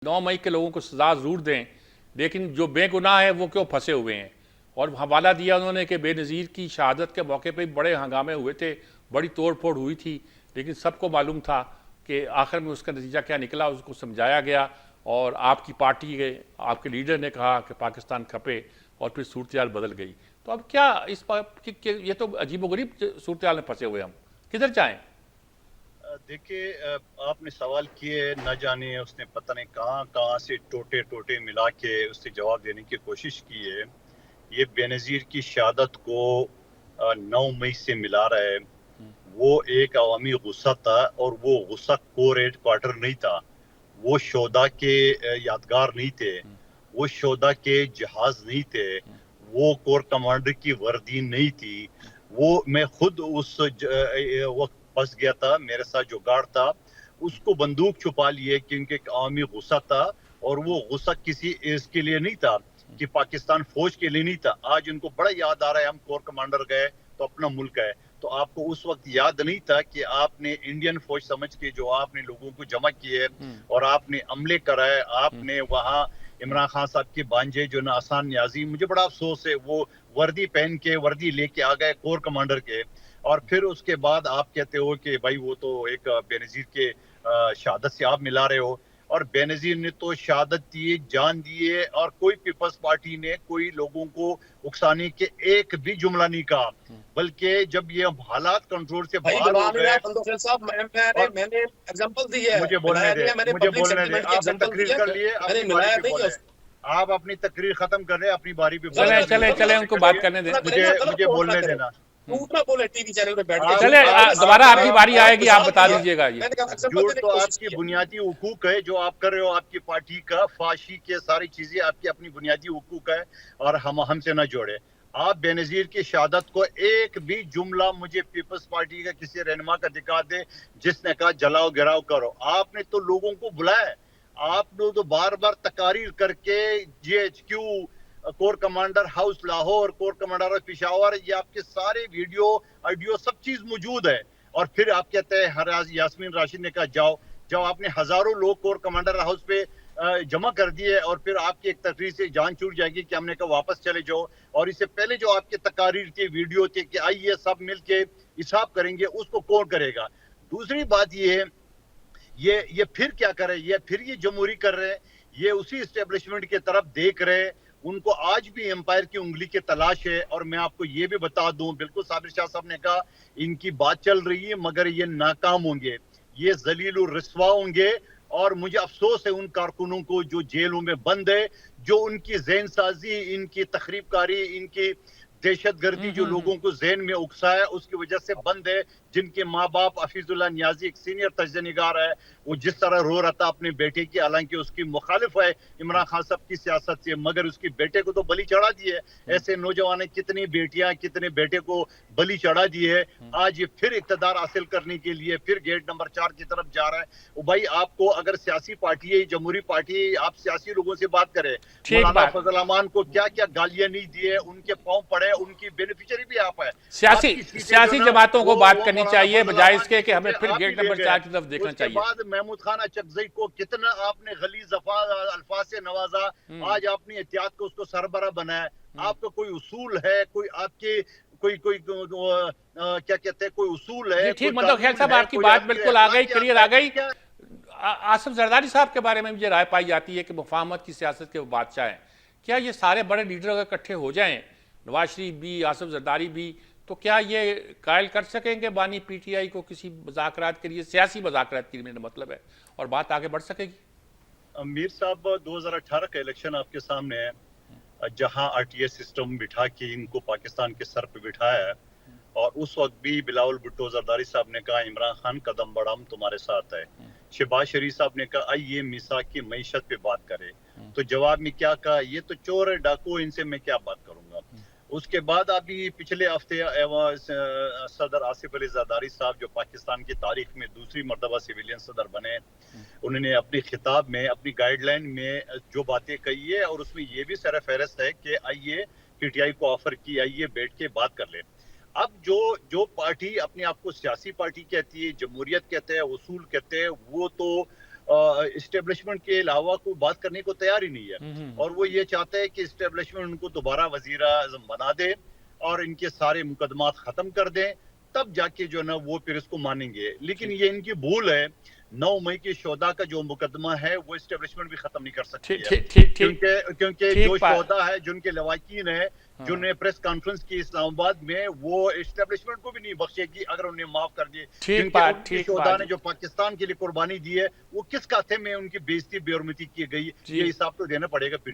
9 मई के लोगों को सजा ज़रूर दें, लेकिन जो बेगुनाह है वो क्यों फंसे हुए हैं। और हवाला दिया उन्होंने कि बेनज़ीर की शहादत के मौके पे बड़े हंगामे हुए थे, बड़ी तोड़ फोड़ हुई थी, लेकिन सबको मालूम था कि आखिर में उसका नतीजा क्या निकला, उसको समझाया गया। और आपकी पार्टी के आपके लीडर ने कहा कि पाकिस्तान खपे, और फिर सूरत हाल बदल गई। तो अब क्या इस ये तो अजीबोगरीब सूरत हाल में फंसे हुए हम, किधर जाएं? देखिए, आपने सवाल किए, न जाने उसने पता नहीं कहाँ कहाँ से टोटे टोटे मिला के उससे जवाब देने की कोशिश की है। ये बेनज़ीर की शहादत को 9 मई से मिला रहा है। वो एक अवामी गुस्सा था, और वो गुस्सा कोर हेड क्वार्टर नहीं था, वो शोधा के यादगार नहीं थे, वो शोधा के जहाज नहीं थे, वो कोर कमांडर की वर्दी नहीं थी। वो मैं खुद उस वक्त फंस गया था, मेरे साथ जो गार्ड था उसको बंदूक छुपा लिए क्योंकि एक आवामी गुस्सा था, और वो गुस्सा किसी इसके लिए नहीं था कि पाकिस्तान फौज के लिए नहीं था। आज उनको बड़ा याद आ रहा है, हम कोर कमांडर गए तो अपना मुल्क है। तो आपको उस वक्त याद नहीं था कि आपने इंडियन फौज समझ के जो आपने लोगों को जमा किए और आपने हमले कराए, आपने वहां इमरान खान साहब के भांजे जो ना आसान न्याजी, मुझे बड़ा अफसोस है, वो वर्दी पहन के वर्दी लेके आ गए कोर कमांडर के, और फिर उसके बाद आप कहते हो कि भाई वो तो एक बेनज़ीर के शहादत से आप मिला रहे हो। और बेनज़ीर ने तो शहादत दिए, जान दिए, और कोई पीपल्स पार्टी ने कोई लोगों को उकसाने के एक भी जुमला नहीं कहा, बल्कि जब ये हालात कंट्रोल से बाहर हो गए। और मैंने एग्जांपल दी है, मुझे बोलने मिलाया दे, नहीं है, मैंने मुझे पब्लिक बोलने दे, सेंटीमेंट की आपने एग्जांपल दी तकरीर है, कर लिए, मैंने अपनी बारी मिलाया पे नहीं है। बोले। आप अपनी तकरीर खत्म कर रहे हैं, अपनी बारी पे बोले। चले अपनी चले चले बारी उनको कर बात लिए, करने दें। मुझे बोलने देना। झूठ ना बोले टीवी चैनल पे बैठ के, आप चले दोबारा आपकी बारी आएगी, आप बता दिया। दीजिएगा। ये मैंने कहा एग्जांपल झूठ देने तो की कोशिश आपकी की है। बुनियादी हुकूक है जो आप कर रहे हो, आपकी पार्टी का फाशी के सारी चीजें आपकी अपनी बुनियादी हुकूक है, और हमसे ना जोड़े। आप बेनज़ीर की शहादत को एक भी जुमला मुझे पीपल्स पार्टी का किसी रहनुमा का दिखा दे जिसने कहा जलाओ गिराओ करो। आपने तो लोगों को बुलाया, आपने तो बार बार तकारीर करके GHQ, core commander house Lahore, core commander Peshawar, ये आपके सारे वीडियो ऑडियो सब चीज मौजूद है। और फिर आप कहते हैं हर यास्मीन राशिद ने कहा जाओ जाओ। आपने हजारों लोग कोर कमांडर हाउस पे जमा कर दिए, और फिर आपकी एक तकरीर से जान छूट जाएगी कि हमने कहा वापस चले जाओ। और इससे पहले जो आपके तकारीर थे, वीडियो थे कि आइए सब मिलके हिसाब करेंगे, उसको कौन करेगा। दूसरी बात ये है, ये फिर क्या कर रहे हैं, ये फिर ये जमहूरी कर रहे हैं, ये उसी एस्टेब्लिशमेंट की तरफ देख रहे हैं। उनको आज भी एम्पायर की उंगली की तलाश है। और मैं आपको ये भी बता दूं, बिल्कुल साबिर शाह साहब ने कहा इनकी बात चल रही है मगर ये नाकाम होंगे, ये जलील और रिस्वा होंगे। और मुझे अफसोस है उन कारकुनों को जो जेलों में बंद है, जो उनकी जहन साजी, इनकी तखरीबकारी, इनकी दहशत गर्दी जो लोगों को जहन में उकसाया उसकी वजह से बंद है। जिनके माँ बाप, हफीजुल्लाह नियाजी एक सीनियर तजनिगार है, वो जिस तरह रो रहा था अपने बेटे की, हालांकि उसकी मुखालिफ है इमरान खान साहब की सियासत से, मगर उसके बेटे को तो बलि चढ़ा दिए। ऐसे नौजवान ने कितनी बेटियां, कितने बेटे को बलि चढ़ा दिए। आज ये फिर इक्तदार हासिल करने के लिए फिर गेट नंबर 4 की तरफ जा रहा है। भाई आपको अगर सियासी पार्टी है, जमहूरी पार्टी है, आप सियासी लोगों से बात करें। ठीक मौलाना बात। फजल रहमान को क्या क्या गालियां नहीं दिए, उनके पांव पड़े, उनकी बेनिफिशियरी भी आप है। सियासी जमातों को बात करनी चाहिए, बजाय इसके कि हमें फिर आप ही गेट ले नंबर गए। 4 की तरफ देखना उसके चाहिए। बाद महमूद खान अचकजई को कितना आपने गलीज अल्फाज से नवाजा, आज आपने एहतियात को उसको सरबरा बनाया। आपका कोई उसूल है, कोई आपके कोई कोई क्या कहते हैं, कोई उसूल जी है, कोई ठीक, मतलब खैर कानून साहब है, आपकी कोई बात आपके बिल्कुल आ गई, अखलाकियात क्लियर आ है गई। क्या? आसिफ जरदारी साहब के बारे में मुझे राय पाई जाती है कि मुफाहमत की सियासत के वो बादशाह हैं। क्या ये सारे बड़े लीडर अगर इकट्ठे हो जाएं, नवाज शरीफ भी, आसिफ जरदारी भी, तो क्या ये कायल कर सकेंगे बानी PTI को किसी मुज़ाकरात के लिए, सियासी मुज़ाकरात के लिए मेरा मतलब है, और बात आगे बढ़ सकेगी? मीर साहब, 2018 का इलेक्शन आपके सामने है, जहां RTS सिस्टम बिठा के इनको पाकिस्तान के सर पे बिठाया है। और उस वक्त भी बिलावल भुट्टो जरदारी साहब ने कहा इमरान खान कदम बढ़ाम तुम्हारे साथ है। शहबाज शरीफ साहब ने कहा आइए मिसा की मईशत पे बात करें। तो जवाब में क्या कहा, ये तो चोर है, डाकू, इनसे मैं क्या बात करूंगा। उसके बाद अभी पिछले हफ्ते सदर आसिफ अली जरदारी साहब, जो पाकिस्तान की तारीख में दूसरी मरतबा सिविलियन सदर बने, उन्होंने अपने खिताब में, अपनी गाइडलाइन में जो बातें कही है, और उसमें ये भी सर फहरस्त है कि आइए PTI को ऑफर की, आइए बैठ के बात कर ले। अब जो जो पार्टी अपने आप को सियासी पार्टी कहती है, जमहूरियत कहते हैं, उसूल कहते हैं, वो तो اسٹیبلشمنٹ کے علاوہ کوئی بات کرنے کو تیار ہی نہیں ہے، اور وہ یہ چاہتے ہیں کہ اسٹیبلشمنٹ ان کو دوبارہ وزیر اعظم بنا دے اور ان کے سارے مقدمات ختم کر دیں، تب جا کے جو ہے نا وہ پھر اس کو مانیں گے. لیکن یہ ان کی بھول ہے. 9 مئی کے شہداء کا جو مقدمہ ہے وہ اسٹیبلشمنٹ بھی ختم نہیں کر سکتی ہے، کیونکہ جو شہداء ہے جن کے لواحقین ہیں، جنہوں نے پریس کانفرنس کی اسلام آباد میں، وہ اسٹیبلشمنٹ کو بھی نہیں بخشے گی اگر انہیں معاف کر دیے، کیونکہ ان کے شہداء نے جو پاکستان کے لیے قربانی دی ہے وہ کس کھاتے میں ان کی بے عزتی بے حرمتی کی گئی، یہ حساب تو دینا پڑے گا پھر.